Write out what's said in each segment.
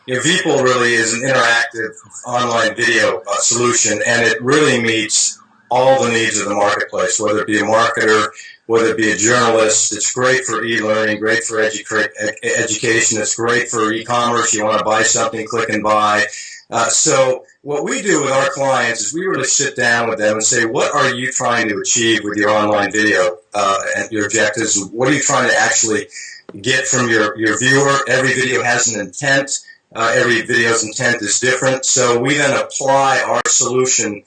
Veeple really is an interactive online video solution, and it really meets all the needs of the marketplace, whether it be a marketer, whether it be a journalist. It's great for e-learning, great for education. It's great for e-commerce. You want to buy something, click and buy. So what we do with our clients is we really sit down with them and say, what are you trying to achieve with your online video and your objectives? What are you trying to actually get from your viewer? Every video has an intent. Every video's intent is different. So we then apply our solution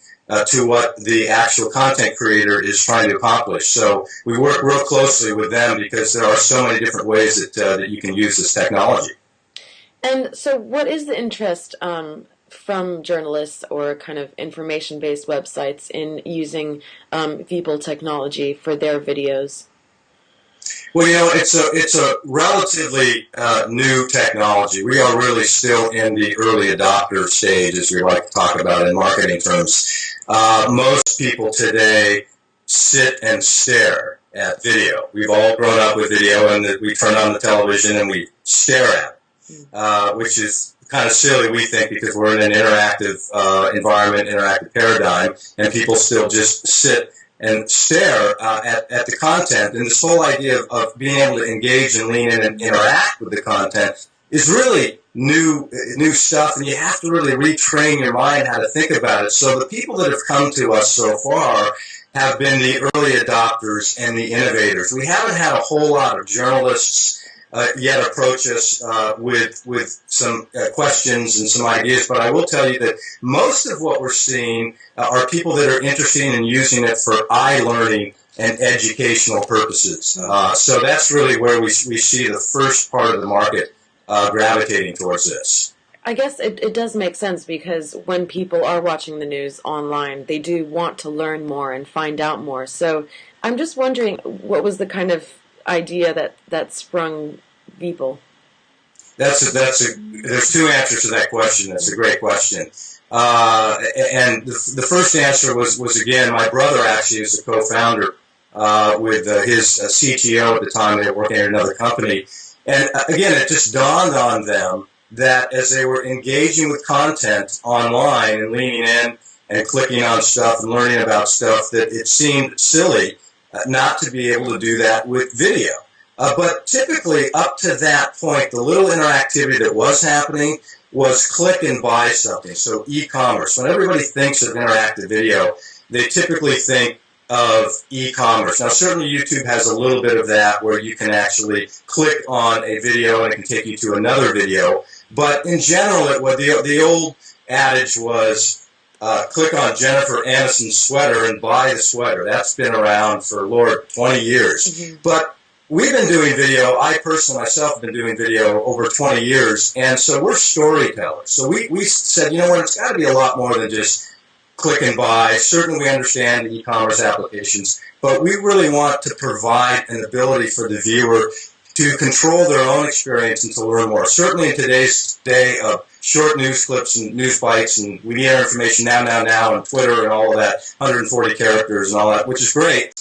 to what the actual content creator is trying to accomplish. So we work real closely with them because there are so many different ways that you can use this technology. And so what is the interest from journalists or kind of information-based websites in using Veeple technology for their videos? Well, it's a relatively new technology. We are really still in the early adopter stage, as we like to talk about in marketing terms. Most people today sit and stare at video. We've all grown up with video, and we turn on the television and we stare at it, which is kind of silly, we think, because we're in an interactive environment, interactive paradigm, and people still just sit and stare at the content. And this whole idea of being able to engage and lean in and interact with the content is really new stuff, and you have to really retrain your mind how to think about it. So the people that have come to us so far have been the early adopters and the innovators. We haven't had a whole lot of journalists yet approach us with some questions and some ideas, but I will tell you that most of what we're seeing are people that are interested in using it for eye-learning and educational purposes. So that's really where we see the first part of the market gravitating towards this. I guess it does make sense, because when people are watching the news online, they do want to learn more and find out more. So I'm just wondering, what was the kind of idea that sprung Veeple? There's two answers to that question. That's a great question. And the first answer was again, my brother actually is a co-founder with his CTO at the time. They were working at another company. And again, it just dawned on them that as they were engaging with content online and leaning in and clicking on stuff and learning about stuff, that it seemed silly not to be able to do that with video. But typically, up to that point, the little interactivity that was happening was click and buy something, so e-commerce. When everybody thinks of interactive video, they typically think of e-commerce. Now, certainly YouTube has a little bit of that, where you can actually click on a video and it can take you to another video. But in general, the old adage was, click on Jennifer Aniston's sweater and buy the sweater. That's been around for, Lord, 20 years. Mm-hmm. But we've been doing video. I personally myself have been doing video over 20 years, and so we're storytellers. So we said, you know what, it's got to be a lot more than just click and buy. Certainly we understand the e-commerce applications, but we really want to provide an ability for the viewer to control their own experience and to learn more. Certainly in today's day of short news clips and news bites, and we need our information now, and Twitter and all of that, 140 characters and all that, which is great.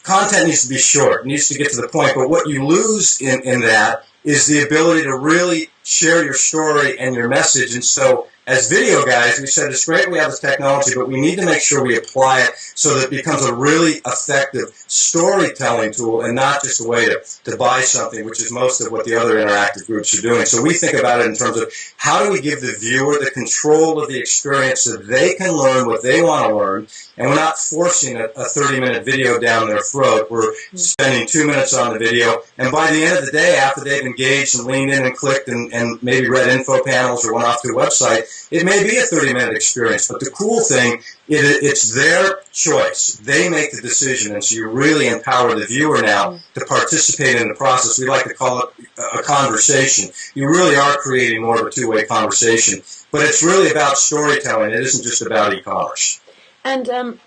Content needs to be short. It needs to get to the point, but what you lose in that is the ability to really share your story and your message. And so as video guys, we said it's great we have this technology, but we need to make sure we apply it so that it becomes a really effective storytelling tool and not just a way to buy something, which is most of what the other interactive groups are doing. So we think about it in terms of how do we give the viewer the control of the experience so they can learn what they want to learn, and we're not forcing a 30-minute video down their throat. We're spending 2 minutes on the video, and by the end of the day, after they've engaged and leaned in and clicked and maybe read info panels or went off to a website, it may be a 30-minute experience, but the cool thing is it's their choice. They make the decision, and so you really empower the viewer now to participate in the process. We like to call it a conversation. You really are creating more of a two-way conversation, but it's really about storytelling. It isn't just about e-commerce. And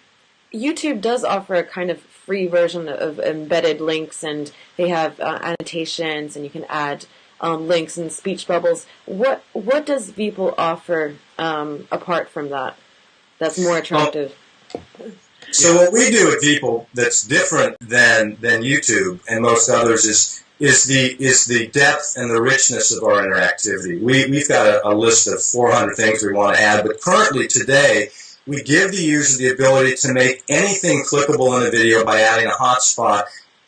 YouTube does offer a kind of free version of embedded links, and they have annotations, and you can add links and speech bubbles. What does Veeple offer apart from that that's more attractive? So what we do at Veeple that's different than YouTube and most others is is the depth and the richness of our interactivity. We've got a list of 400 things we want to add, but currently today, we give the user the ability to make anything clickable in a video by adding a hotspot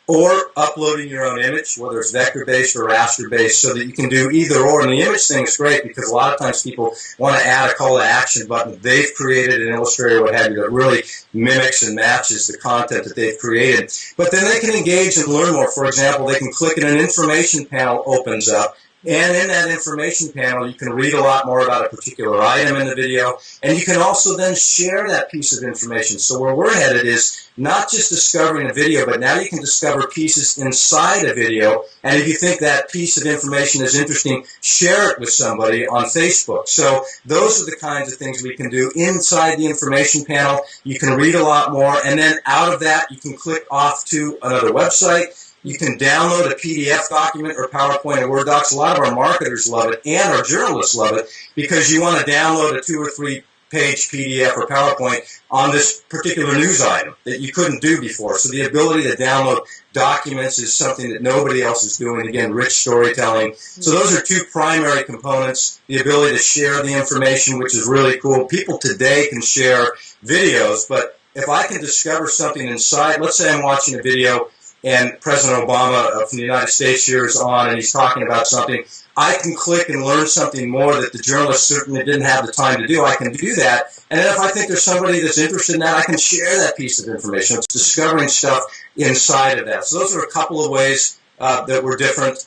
or uploading your own image, whether it's vector-based or raster-based, so that you can do either or. And the image thing is great because a lot of times people want to add a call to action button they've created in Illustrator or what have you that really mimics and matches the content that they've created. But then they can engage and learn more. For example, they can click and an information panel opens up. And in that information panel, you can read a lot more about a particular item in the video, and you can also then share that piece of information. So where we're headed is not just discovering a video, but now you can discover pieces inside a video, and if you think that piece of information is interesting, share it with somebody on Facebook. So those are the kinds of things we can do inside the information panel. You can read a lot more, and then out of that, you can click off to another website. You can download a PDF document or PowerPoint or Word docs. A lot of our marketers love it, and our journalists love it, because you want to download a 2 or 3 page PDF or PowerPoint on this particular news item that you couldn't do before. So the ability to download documents is something that nobody else is doing. Again, rich storytelling. So those are 2 primary components. The ability to share the information, which is really cool. People today can share videos, but if I can discover something inside, let's say I'm watching a video and President Obama from the United States here is on and he's talking about something, I can click and learn something more that the journalist certainly didn't have the time to do. I can do that. And then if I think there's somebody that's interested in that, I can share that piece of information. It's discovering stuff inside of that. So those are a couple of ways that we're different.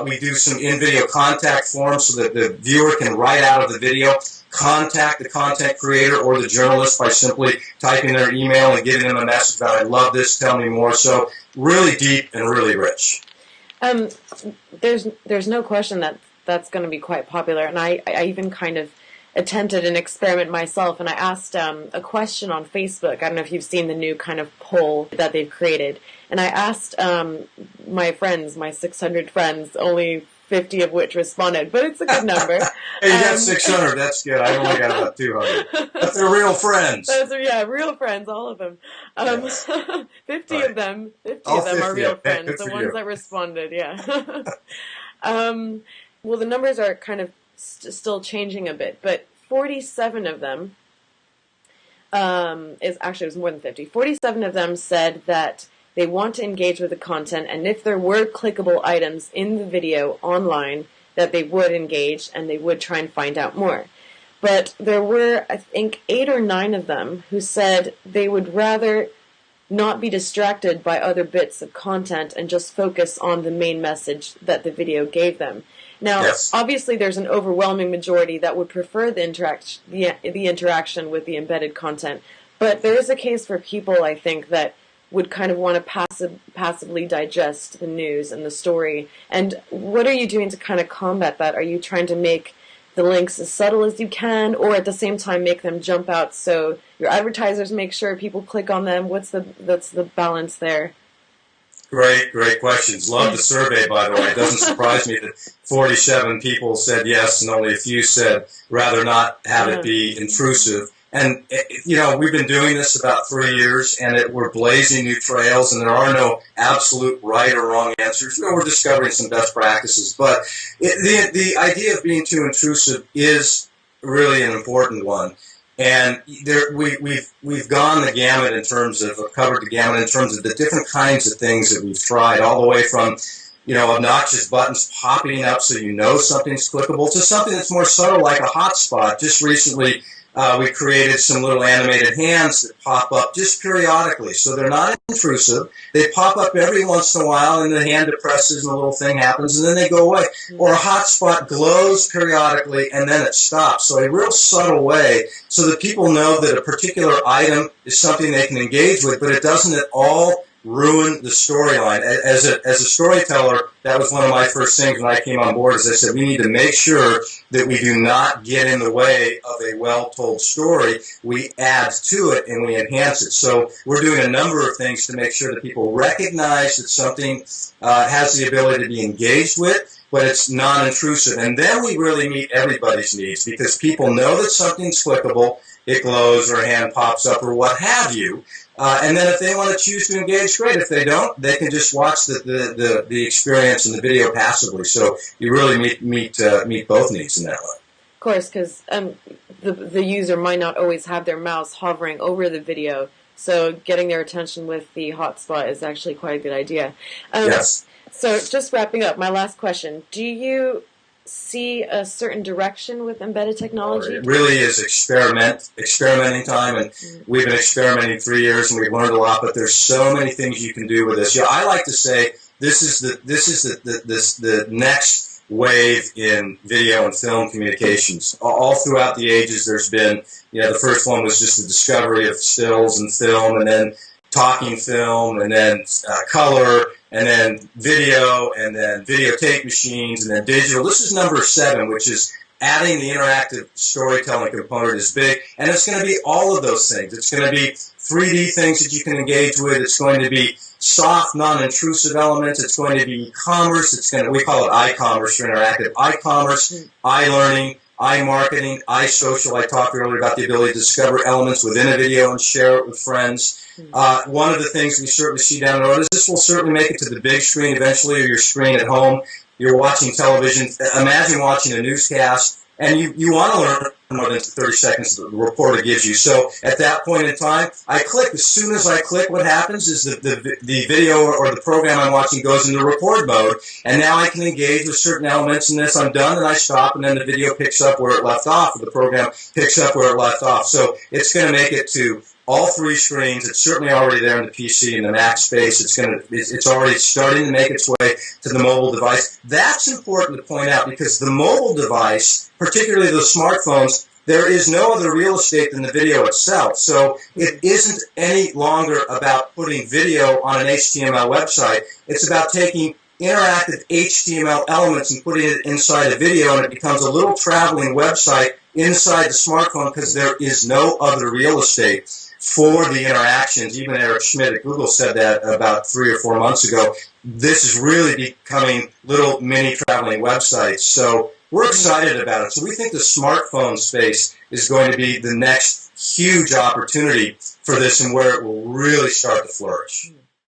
We do some in-video contact forms so that the viewer can write out of the video, contact the content creator or the journalist by simply typing their email and giving them a message about, I love this, tell me more. So really deep and really rich. There's no question that that's going to be quite popular, and I even kind of attempted an experiment myself, and I asked a question on Facebook. I don't know if you've seen the new kind of poll that they've created, and I asked my friends, my 600 friends, only 50 of which responded, but it's a good number. Hey, you got 600, that's good. I only got about 200. But they're real friends. Yeah, real friends, all of them. Yes. 50 right. of them All are 50 real of them. friends, Good the for ones you. that responded, yeah. Well, the numbers are kind of still changing a bit, but 47 of them it was more than 50. 47 of them said that they want to engage with the content, and if there were clickable items in the video online, that they would engage and they would try and find out more. But there were, I think, 8 or 9 of them who said they would rather not be distracted by other bits of content and just focus on the main message that the video gave them. Now, Yes. Obviously, there's an overwhelming majority that would prefer the interaction with the embedded content, but there is a case for people, I think, that would kind of want to passively digest the news and the story. And what are you doing to kind of combat that? Are you trying to make the links as subtle as you can, or at the same time make them jump out so your advertisers make sure people click on them? What's the balance there? Great questions. Love the survey, by the way. It doesn't surprise me that 47 people said yes and only a few said rather not have it be intrusive. And, we've been doing this about 3 years, and we're blazing new trails, and there are no absolute right or wrong answers. We're discovering some best practices. But the idea of being too intrusive is really an important one. And we've gone the gamut in terms of, covered the gamut in terms of the different kinds of things that we've tried, all the way from, obnoxious buttons popping up so you know something's clickable, to something that's more subtle like a hotspot. Just recently, we created some little animated hands that pop up just periodically. So they're not intrusive. They pop up every once in a while, and the hand depresses and a little thing happens, and then they go away. Or a hotspot glows periodically, and then it stops. So a real subtle way so that people know that a particular item is something they can engage with, but it doesn't at all ruin the storyline. As a storyteller, that was one of my first things when I came on board, as I said, we need to make sure that we do not get in the way of a well-told story. We add to it and we enhance it. So we're doing a number of things to make sure that people recognize that something has the ability to be engaged with, but it's non-intrusive. And then we really meet everybody's needs, because people know that something's clickable, it glows or a hand pops up or what have you. And then if they want to choose to engage, great. If they don't, they can just watch the experience and the video passively. So you really meet both needs in that way. Of course, because the user might not always have their mouse hovering over the video, so getting their attention with the hotspot is actually quite a good idea. Yes. So just wrapping up, my last question. Do you see a certain direction with embedded technology? It really is experimenting time, and we've been experimenting 3 years, and we've learned a lot. But there's so many things you can do with this. I like to say this is the next wave in video and film communications. All throughout the ages, there's been, the first one was just the discovery of stills and film, and then talking film, and then color, and then video, and then videotape machines, and then digital. This is number 7, which is adding the interactive storytelling component is big, and it's going to be all of those things. It's going to be 3D things that you can engage with. It's going to be soft, non-intrusive elements. It's going to be e-commerce. We call it i-commerce for interactive. I-commerce, i-learning, i-marketing, i-social. I talked earlier about the ability to discover elements within a video and share it with friends. One of the things we certainly see down the road is this will certainly make it to the big screen eventually, or your screen at home. You're watching television. Imagine watching a newscast, and you want to learn more than 30 seconds the reporter gives you. So at that point in time, I click. As soon as I click, what happens is the video or the program I'm watching goes into record mode, and now I can engage with certain elements in this. I'm done, and I stop, and then the video picks up where it left off, or the program picks up where it left off. So it's going to make it to all 3 screens. It's certainly already there in the PC and the Mac space. It's already starting to make its way to the mobile device. That's important to point out, because the mobile device, particularly the smartphones, there is no other real estate than the video itself. So it isn't any longer about putting video on an HTML website. It's about taking interactive HTML elements and putting it inside a video, and it becomes a little traveling website inside the smartphone, because there is no other real estate for the interactions. Even Eric Schmidt at Google said that about 3 or 4 months ago. This is really becoming little mini traveling websites. So we're excited about it. So we think the smartphone space is going to be the next huge opportunity for this, and where it will really start to flourish.